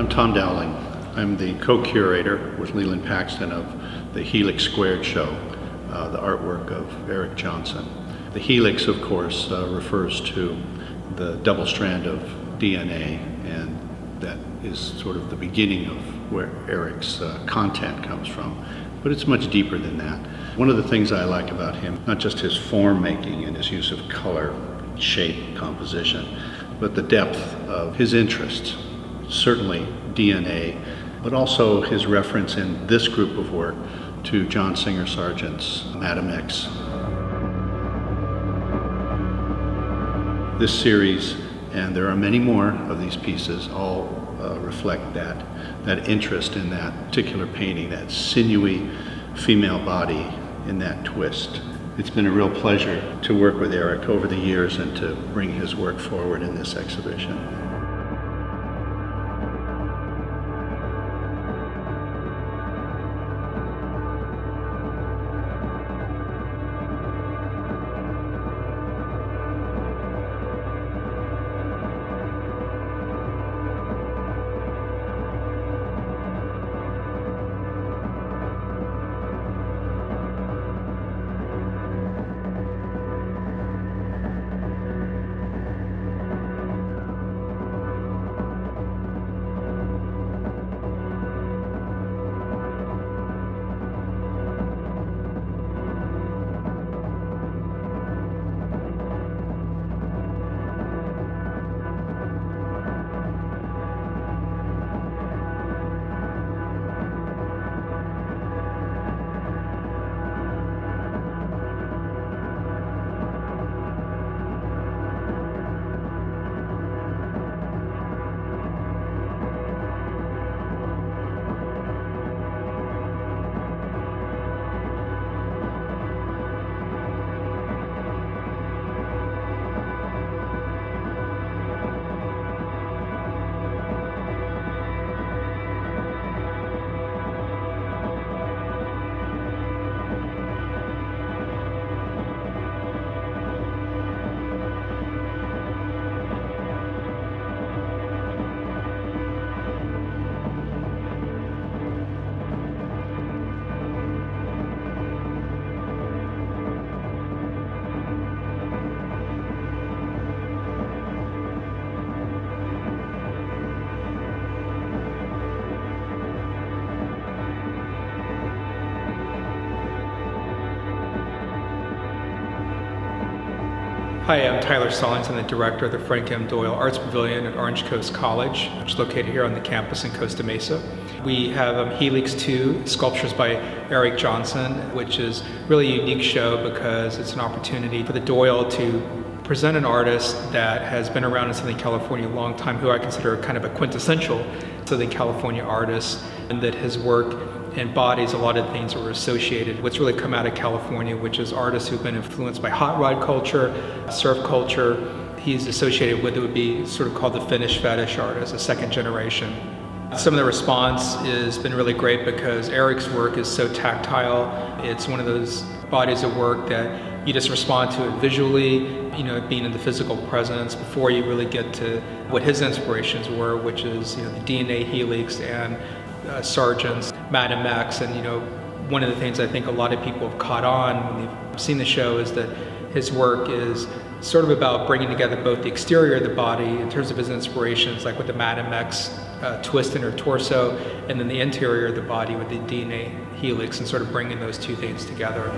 I'm Tom Dowling. I'm the co-curator with Leland Paxton of the Helix Squared show, the artwork of Eric Johnson. The helix, of course, refers to the double strand of DNA, and that is sort of the beginning of where Eric's content comes from. But it's much deeper than that. One of the things I like about him, not just his form making and his use of color, shape, composition, but the depth of his interests. Certainly DNA, but also his reference in this group of work to John Singer Sargent's Madam X. This series, and there are many more of these pieces, all reflect that interest in that particular painting, that sinewy female body in that twist. It's been a real pleasure to work with Eric over the years and to bring his work forward in this exhibition. Hi, I'm Tyler Stallings. I'm the director of the Frank M. Doyle Arts Pavilion at Orange Coast College, which is located here on the campus in Costa Mesa. We have Helix 2, sculptures by Eric Johnson, which is really a unique show because it's an opportunity for the Doyle to present an artist that has been around in Southern California a long time, who I consider kind of a quintessential Southern California artist, and that his work embodies a lot of things that were associated with what's really come out of California, which is artists who've been influenced by hot rod culture, surf culture. He's associated with, it would be sort of called the Finish Fetish artist, a second generation. Some of the response has been really great because Eric's work is so tactile. It's one of those bodies of work that you just respond to it visually, being in the physical presence before you really get to what his inspirations were, which is the DNA helix and Sargent's Madam X. And one of the things I think a lot of people have caught on when they've seen the show is that his work is sort of about bringing together both the exterior of the body in terms of his inspirations, like with the Madam X twist in her torso, and then the interior of the body with the DNA helix, and sort of bringing those two things together.